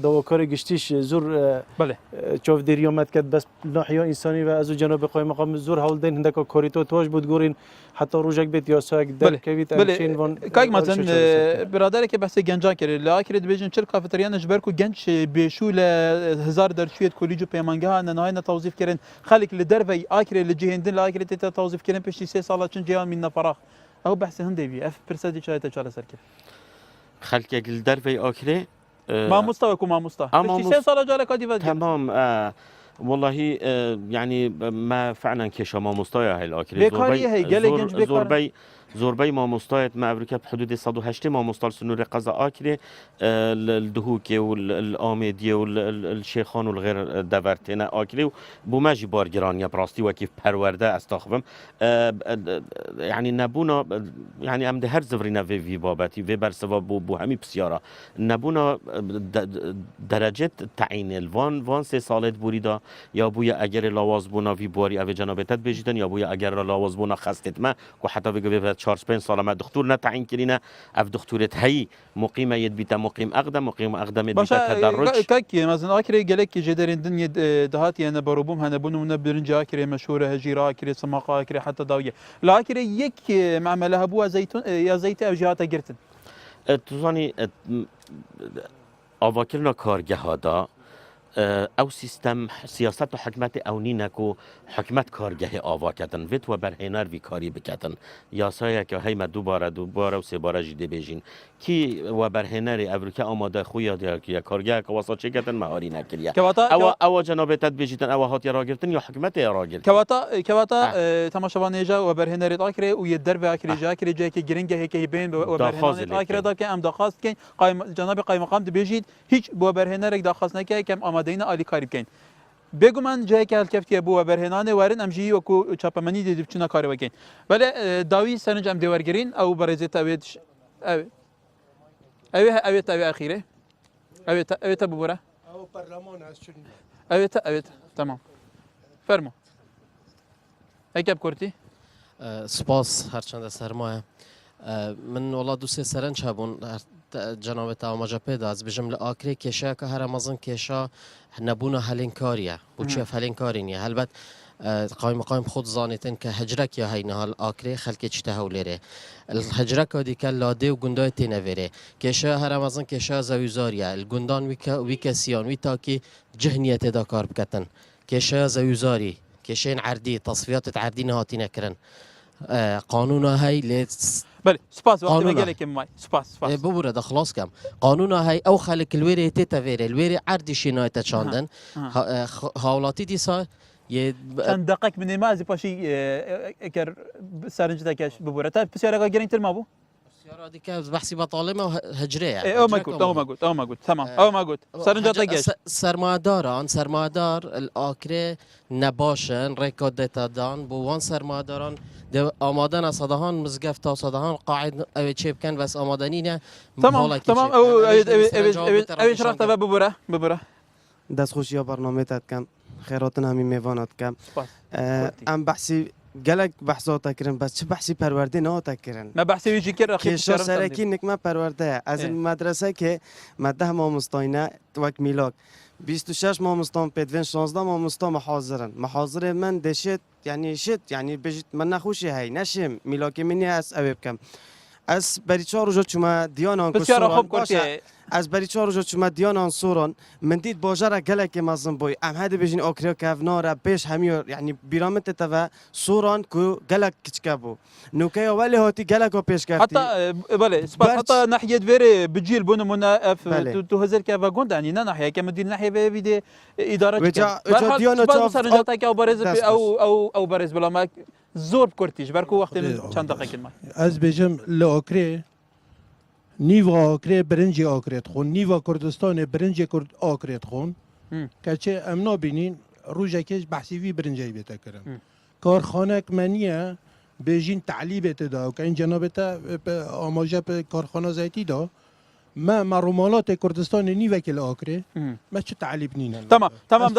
S4: دو كار جشتيش زور
S1: بله
S4: شوف دريومات كد بس ناحية إنساني وأزو جنوب قايم مقام زور هولدين هندك كوريتو تواش بتقولين حتى روجك بيت ياسوي در كيفيت أمشين فون
S1: كايك مثلا برادر که بحث گنجان کرد لاکرد بیشتر چل کافتریان اجبار کو گنج بشول هزار درشویت کلیجو پیمانگاه نهایت توظیف کردن خالق لدر و آخر لجهندن لاکرد تت توظیف کردن پیش 3 سال چون جهان من نفراغ او بحث هندی بی اف پرسدی چای تچاله سرکه
S2: خلق لدر و آخر
S1: ما مستوى كما مستوى في 3 سال جالك كادي
S2: تمام والله يعني ما فعلا كشا ما مستوى هاي الاكل
S1: بيكاري هي جالك جنج
S2: زوربي ما مستوى ما امريكا بحدود 108 ما مستوى سنور قزا اكل الدهوكي والاميديه والشيخان والغير دورتنا اكل بوماجي بارجران يا براستي وكيف پرورده استخدم يعني نبونا يعني ام ده هر زفرينا في بابتي في برسوا بو همي بسياره نبونا درجه تعيين الوان 3 سالت بوريدا یا بویا اگر لاواز بونا وی بواری او جنابتت بجیدن یا بویا اگر لاواز بونا خستت ما و حتی بگه 4-5 سال ما دکتور نتعین کرینه اف دکتورت هی مقیمه ید بیتا مقیم اقدم بیتا تدرج
S1: كاكي مثلا اكري قالك جدرين دنيا دهات يعني بروبوم هنا بنو من برنج اكري مشهوره هجيره اكري سماقه اكري حتى داويه لا اكري يك معملها بو زيتون يا زيت او جهات قرتن
S2: توزانی آواکرنا کارگه هادا او سیستم سیاست و حکمت او نینکو حکمت کارگه آوا کتن ویت و برهنر وی کاری بکتن یا سایه که هی ما دوباره و 3 باره جیده بیجین کی و برهنر افریقا آماده خویا یا کارگه که واسه چه کتن مهاری نکریه او جنابتت بیجیدن او هات را گرفتن یا حکمت را گرفتن
S1: كواتا تماشا نيجا وبرهنر اكري ويدر باكري جاكري جاكي جرينجا هيك بين وبرهنر اكري دا كم داخاست كين قائم جناب قائم مقام بيجيد هيك بو برهنر داخاست نكي كم آمادين علی کاری بکن. بگو من جایی که الکفتی بو و برهنانه وارن امجی و کو چاپمنی دیدی بچنا کاری بکن. ولی داوی سرنج ام دیوارگرین او برزت اویدش اویت اخیره اویت ببره.
S11: او پارلمان است چون.
S1: اویت تمام. فرمو. اکب کرتی؟
S10: سپاس هرچند سرمایه من والله 2-3 سرنج هبون جناب تاماجا پیدا از بجمله آکری کشا که هر مازن کشا نبونا هلین کاریه بوچیف هلین کاری نیه البته قایم خود زانیتن که هجرک یا هی نهال آکری خلکی چته هولیره الهجرک ها دیکه لاده و گندای تینویره کشا هر مازن کشا زویزاریه الگندان ویکا سیان ویتا که جهنیت دا کار بکتن کشا زویزاری کشین عردی تصفیات عردی نهاتی نکرن قانون هاي لیت
S1: بله سپاس وقتی بگیره که مای سپاس
S10: ببوره ده خلاص کم قانون هاي او خلق الویره تتویره الویره عردی شنایت چاندن حاولاتی دیسا
S1: چند دقیق من مازی پاشی اگر سرنج تکش ببوره تا بسیار گرین تر ما بو
S10: بسیار دیگه بحثی بطالمه و هجره
S1: او ما گفت تمام او ما گفت سرنج تکش
S10: سرمایدار الاکره نباشن رکادت دان بو وان سرمایداران آمادن از صداهان مزگفت تا صداهان قاعد اوی چه بکن بس آمادنی نه
S1: تمام اویش رفت و ببوره
S12: دست خوشی ها برنامه تد کم خیراتن همی میوانات کم ام بحثی گلک بحثات کرن بس چه بحثی پرورده نه تا کرن
S1: ما بحثی ویجی کر
S12: کشا سرکی نکمه پرورده از این مدرسه که مده ما مستاینه وک میلاک 26 ما مستان پدوین 16 ما مستان محاضر من دشت یعنی بجت من نخوشی هی نشم میلاک منی از اوی بکم از بری 4 روز چما دیانان
S1: بسیار
S12: سوران
S1: خوب
S12: باشه
S1: کرتی
S12: از بری 4 روز چما دیانان سوران من دید باجر گلک مازن بوی ام هده بجین اوکریا کفنارا پیش همیو یعنی بیرامت توا سوران کو گلک کچکابو نوکه ولی هاتی گلک و پیش کردی
S1: حتى بله سباس حتى ناحية فيري بجيل بون منا اف
S12: بله.
S1: تو هزر كيف قلت يعني ناحية كم دي ناحية في إدارة
S12: وجا ديانا
S1: سباس
S12: تاف-
S1: مثلا جاتك أو بارز
S12: دست
S1: أو بارز بلا ما زور بكرتيش بركو وقت چند دقيقة ما
S11: از بجم لآکره نیوا آکره برنجی آکرت خون نیوا کردستان برنجی کرد آکرت خون که چه امنا بینین روژکش بحثی وی برنجی بیتا کرن کارخانه منیه بجین تعلیب دا که این جنابتا آماجه به کارخانه زیتی دا ما مرومالات کردستان نیوا که لآکره ما چه تعلیب نینن
S1: تمام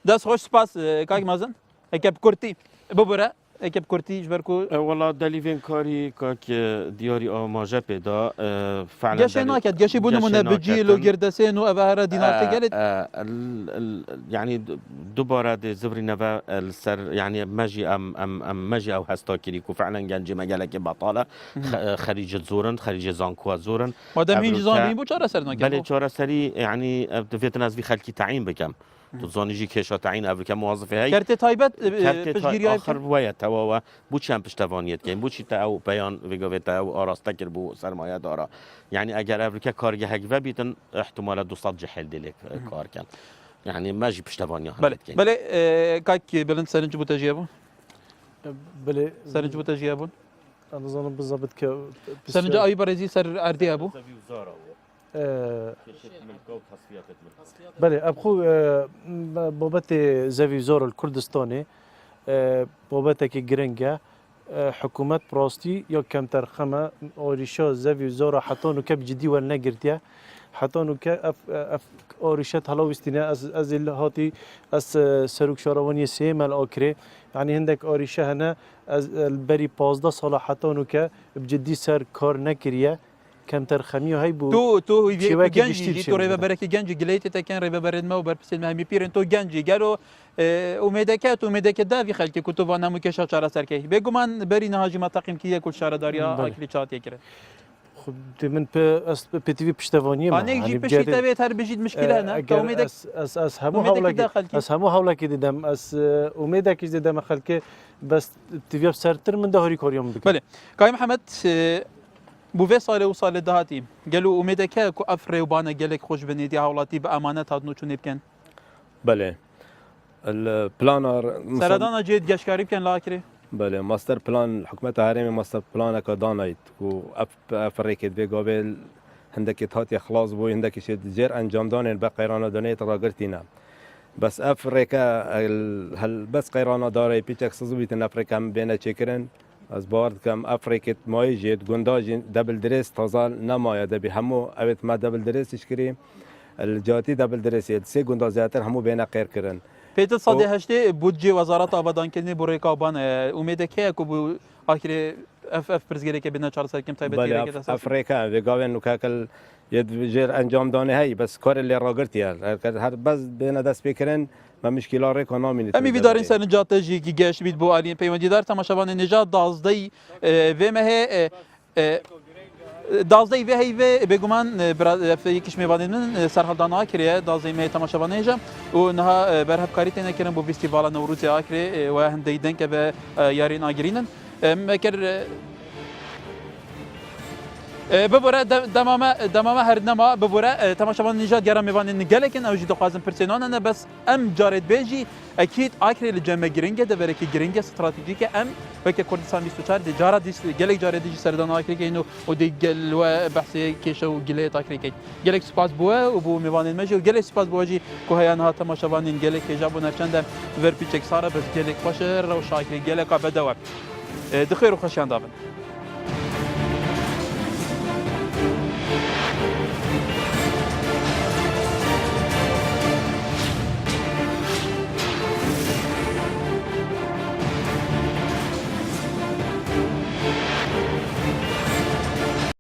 S1: دست خوش سباس كاك مازن كيف كرتي ببرة كيف كرتي جبركو
S2: والله دلیوین کاری که دیاری آماجه پیدا فعلا
S1: جاشي ناكد جاشي بون منا بجيل وجردسين وأبهر دينار تجلد
S2: يعني دوباره ده زبری نوا السر يعني مجي ام مجي او هستا كريكو فعلا جنجي مجالك بطاله خريج زورن خريج زانكوا زورن
S1: مادام هينج زانبين بو چارة سر ناكد
S2: بله چاره سری يعني دفيت ناس في خلقي تعيين بكم تزانيجي كيشا تعيين افريكا موظفه هي
S1: كرت تايبت
S2: كرت
S1: بجيري
S2: آخر ويا توا بو چم پشتوانیت کن بو چی تا او بیان ویگاوت او آراسته کر بو سرمایه داره يعني اگر افريكا کارگه هگوه بیتن احتمال 200 جحل دلك کار کن يعني ما جي پشتوانیا
S1: بله كاك بلند سرنج بو تجيبون
S4: بله
S1: سرنج بو تجيبون
S4: انا ظن بالضبط ك
S1: سرنج اي برزي سر اردي ابو
S4: بله ابخو بابت زوی زور الكردستاني بابت کی گرنگه حکومت پراستی یا کمتر خمه آریشا زوی زور حتی نو کب جدی ول نگرتیه حتی نو که اف آریشت حالا وستینه از هاتی از سروک شاروانی سیم الاکره يعني هندك آریشه هنه از بری 15 سال حتی نو که بجدی سر کار نکریه كمتر خميو هاي بو
S1: تو جنجي تو ريبا بركي جنجي قليت كان ريبا برد ما وبربس المهمي بيرن تو جنجي قالوا وميدكات دافي خلك كتب انا مكشا شارع سركي بيغمان بري نهاجي ما تقيم كيه كل شارع داريا اكل شات يكره
S4: خب من بي تي في بشتفانيه
S1: انا يجي بشي تبيت هر بيجي مشكله هنا تو ميدك
S4: اس همو حولك دم اس وميدك دم خلك بس تي في سرتر من دهري كوريوم بك
S1: بله كاي محمد بو في صاله وصاله دهاتي قالوا اميدك كو افري وبانا قالك خوش بنيدي هاولاتي بامانه هادنو شنو يبكن
S3: بله البلانر
S1: سردانا جيد قشكاري كان لاكري
S3: بله ماستر بلان حكومت هرم ماستر بلان كدانايت و افريكت بيقابل هندك هاتي خلاص بو هندك شد جير انجام دان بقيرانا دنيت راغرتينا بس افريكا هل بس قيرانا داري بيتك سزوبيت افريكا بين تشكرن از بارد کم افریقت مای جد گنداج دبل درس تازال نمایا دبی همو اوت ما دبل درسش کری الجاتی دبل درس ید سه گنداز زیاتر همو بین قیر کرن
S1: پیت صدی هشته بودجه وزارت آبادان کنی برای کابان امید که کو بو آخر اف پرزگری که بنا 400 کم تایبتی
S3: که افریقا و گاون نوکاکل ید جر انجام دانه هی بس کار اللي راگرتی هر بس بین دست بکرن ما مشكلة ريك ونامين
S1: أمي بدارين سر نجات تجي جيش بيت بو آلين بيوان دار تماشاوان نجات دازدي في ما هي دازدي في هي بيجومان في كش ميبانين من سرحدان آكرية دازدي ما هي تماشاوان نجا ونها برهب كاريتنا كرن بو فيستيفال نوروز آكري وهندي دنك ب يارين آجرينن مكر ببره دمامه هر نما ببره تماشاوان نجات گرم میوان نگلکن او جدو خازم پرسنان انا بس ام جارد بیجی اكيد اكري لجمع جرينجا ده بركي جرينجا استراتيجيكا ام وك كردستان 24 دي جارا دي جلك جارا دي سردان اكري كينو ودي جل بحثي كيشو جليت اكري كي جلك سباس بوا وبو ميوان المجي وجلك سباس بواجي كوهيان تماشاوان جلك جابو نرچند ور بيچك سارا بس جلك باشر و شاكري جلك بدوا دخير وخشان دابن